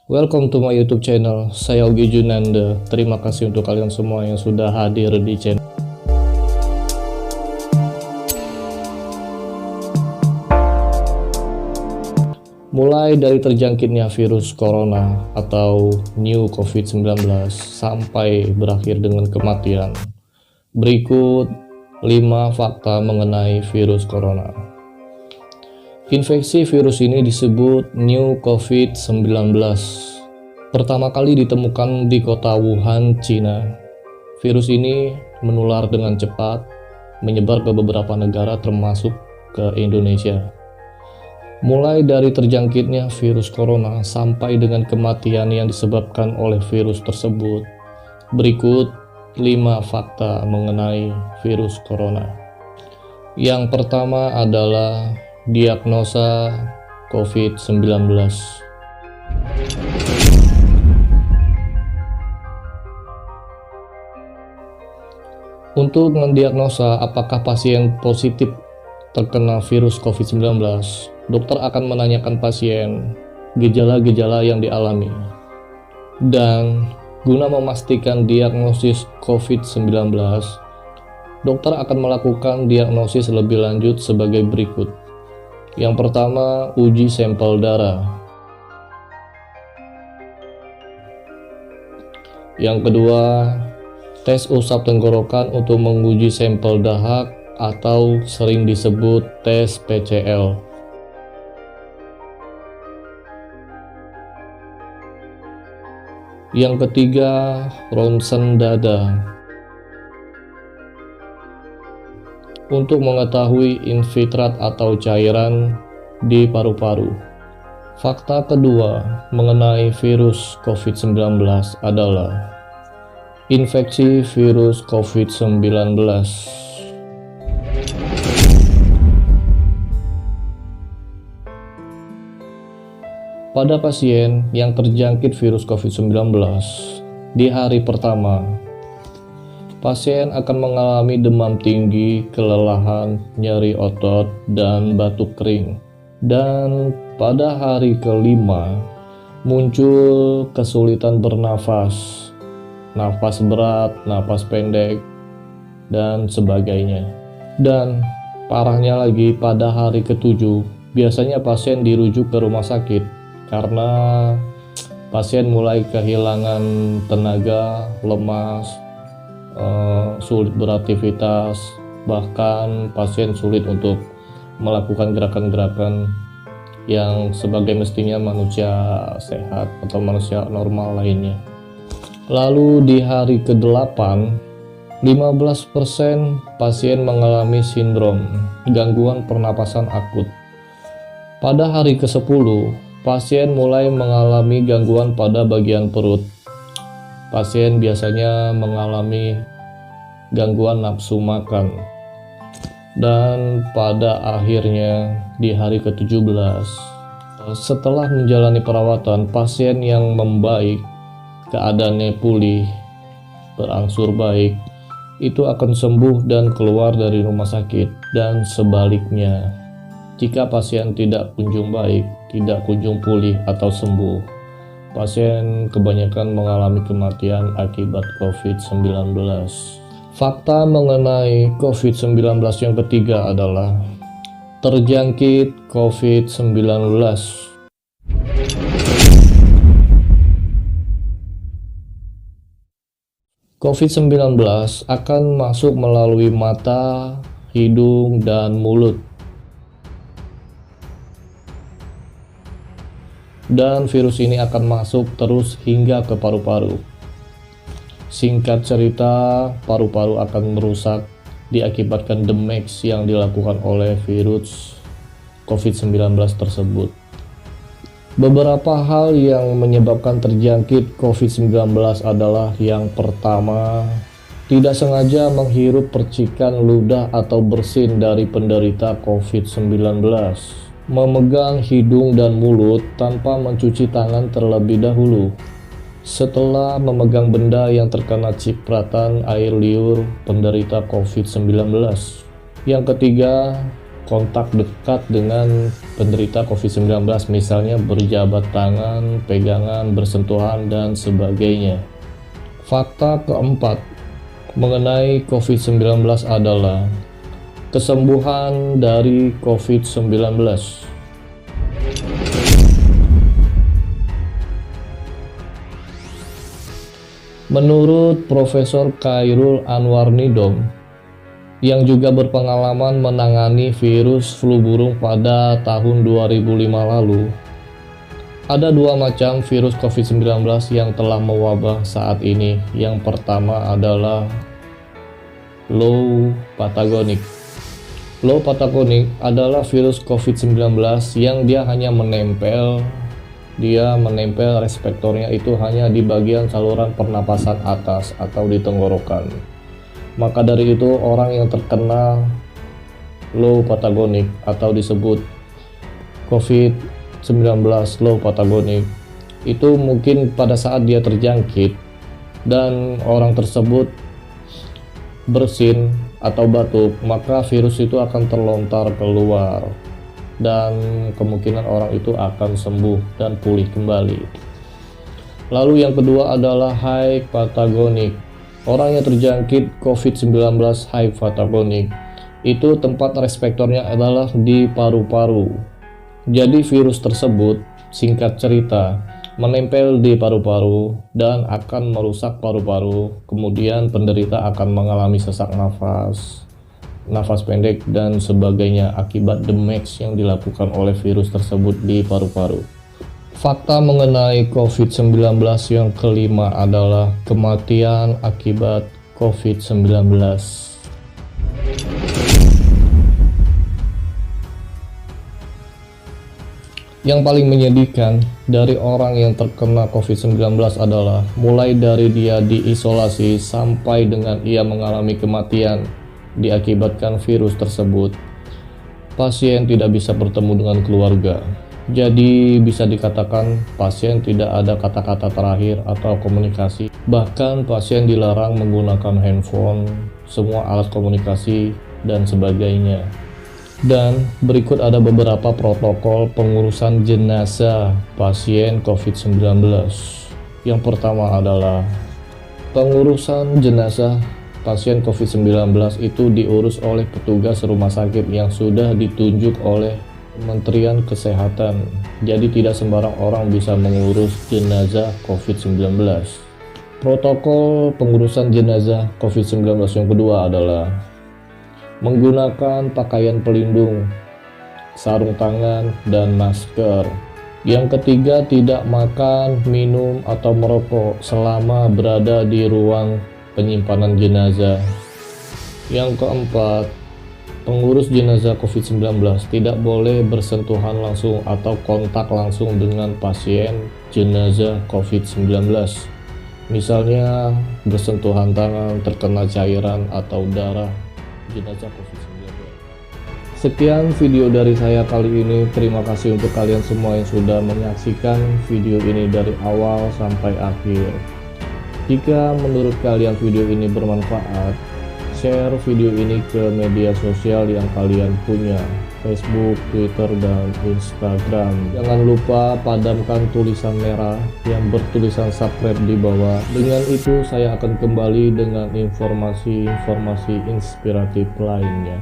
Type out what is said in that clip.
Welcome to my YouTube channel. Saya Ogi Junanda. Terima kasih untuk kalian semua yang sudah hadir di channel. Mulai dari terjangkitnya virus corona atau new COVID-19 sampai berakhir dengan kematian. Berikut 5 fakta mengenai virus corona. Infeksi virus ini disebut new COVID-19. Pertama kali ditemukan di kota Wuhan, Cina. Virus ini menular dengan cepat, menyebar ke beberapa negara termasuk ke Indonesia. Mulai dari terjangkitnya virus corona sampai dengan kematian yang disebabkan oleh virus tersebut. Berikut 5 fakta mengenai virus corona. Yang pertama adalah diagnosa COVID-19. Untuk mendiagnosa apakah pasien positif terkena virus COVID-19, dokter akan menanyakan pasien gejala-gejala yang dialami. Dan guna memastikan diagnosis COVID-19, dokter akan melakukan diagnosis lebih lanjut sebagai berikut. Yang pertama, uji sampel darah. Yang kedua, tes usap tenggorokan untuk menguji sampel dahak atau sering disebut tes PCL. Yang ketiga, ronsen dada. Untuk mengetahui infiltrat atau cairan di paru-paru. Fakta kedua mengenai virus COVID-19 adalah infeksi virus COVID-19. Pada pasien yang terjangkit virus COVID-19 di hari pertama, pasien akan mengalami demam tinggi, kelelahan, nyeri otot, dan batuk kering. Dan pada hari kelima, muncul kesulitan bernafas, nafas berat, nafas pendek, dan sebagainya. Dan parahnya lagi, pada hari ketujuh, biasanya pasien dirujuk ke rumah sakit karena pasien mulai kehilangan tenaga, lemas, sulit beraktivitas, bahkan pasien sulit untuk melakukan gerakan-gerakan yang sebagai mestinya manusia sehat atau manusia normal lainnya. Lalu di hari ke-8, 15% pasien mengalami sindrom gangguan pernapasan akut. Pada hari ke-10, pasien mulai mengalami gangguan pada bagian perut. Pasien biasanya mengalami gangguan nafsu makan. Dan pada akhirnya di hari ke-17, setelah menjalani perawatan, pasien yang membaik, keadaannya pulih, berangsur baik, itu akan sembuh dan keluar dari rumah sakit. Dan sebaliknya, jika pasien tidak kunjung baik, tidak kunjung pulih atau sembuh, pasien kebanyakan mengalami kematian akibat COVID-19. Fakta mengenai COVID-19 yang ketiga adalah terjangkit COVID-19. COVID-19 akan masuk melalui mata, hidung, dan mulut. Dan virus ini akan masuk terus hingga ke paru-paru. Singkat cerita, paru-paru akan merusak diakibatkan damage yang dilakukan oleh virus COVID-19 tersebut. Beberapa hal yang menyebabkan terjangkit COVID-19 adalah yang pertama, tidak sengaja menghirup percikan ludah atau bersin dari penderita COVID-19. Memegang hidung dan mulut tanpa mencuci tangan terlebih dahulu. Setelah memegang benda yang terkena cipratan air liur penderita COVID-19. Yang ketiga, kontak dekat dengan penderita COVID-19, misalnya berjabat tangan, pegangan, bersentuhan, dan sebagainya. Fakta keempat mengenai COVID-19 adalah kesembuhan dari COVID-19. Menurut Profesor Khairul Anwar Nidom, yang juga berpengalaman menangani virus flu burung pada tahun 2005 lalu, ada dua macam virus COVID-19 yang telah mewabah saat ini. Yang pertama adalah low pathogenic. Low pathogenic adalah virus COVID-19 yang dia hanya menempel reseptornya itu hanya di bagian saluran pernapasan atas atau di tenggorokan. Maka dari itu orang yang terkena low pathogenic atau disebut COVID-19 low pathogenic itu mungkin pada saat dia terjangkit dan orang tersebut bersin atau batuk, maka virus itu akan terlontar keluar dan kemungkinan orang itu akan sembuh dan pulih kembali. Lalu yang kedua adalah high pathogenic. Orang yang terjangkit COVID-19 high pathogenic itu tempat reseptornya adalah di paru-paru. Jadi virus tersebut, singkat cerita, menempel di paru-paru dan akan merusak paru-paru. Kemudian penderita akan mengalami sesak nafas pendek dan sebagainya akibat damage yang dilakukan oleh virus tersebut di paru-paru. Fakta mengenai COVID-19 yang kelima adalah kematian akibat COVID-19. Yang paling menyedihkan dari orang yang terkena COVID-19 adalah mulai dari dia diisolasi sampai dengan ia mengalami kematian diakibatkan virus tersebut, pasien tidak bisa bertemu dengan keluarga. Jadi bisa dikatakan pasien tidak ada kata-kata terakhir atau komunikasi. Bahkan pasien dilarang menggunakan handphone, semua alat komunikasi, dan sebagainya. Dan berikut ada beberapa protokol pengurusan jenazah pasien COVID-19. Yang pertama adalah pengurusan jenazah pasien COVID-19 itu diurus oleh petugas rumah sakit yang sudah ditunjuk oleh Kementerian Kesehatan. Jadi tidak sembarang orang bisa mengurus jenazah COVID-19. Protokol pengurusan jenazah COVID-19 yang kedua adalah menggunakan pakaian pelindung, sarung tangan, dan masker. Yang ketiga, tidak makan, minum, atau merokok selama berada di ruang penyimpanan jenazah. Yang keempat, pengurus jenazah COVID-19 tidak boleh bersentuhan langsung atau kontak langsung dengan pasien jenazah COVID-19. Misalnya bersentuhan tangan, terkena cairan atau darah jenazah COVID-19. Sekian video dari saya kali ini. Terima kasih untuk kalian semua yang sudah menyaksikan video ini dari awal sampai akhir. Jika menurut kalian video ini bermanfaat, share video ini ke media sosial yang kalian punya, Facebook, Twitter, dan Instagram. Jangan lupa padamkan tulisan merah yang bertulisan subscribe di bawah. Dengan itu saya akan kembali dengan informasi-informasi inspiratif lainnya.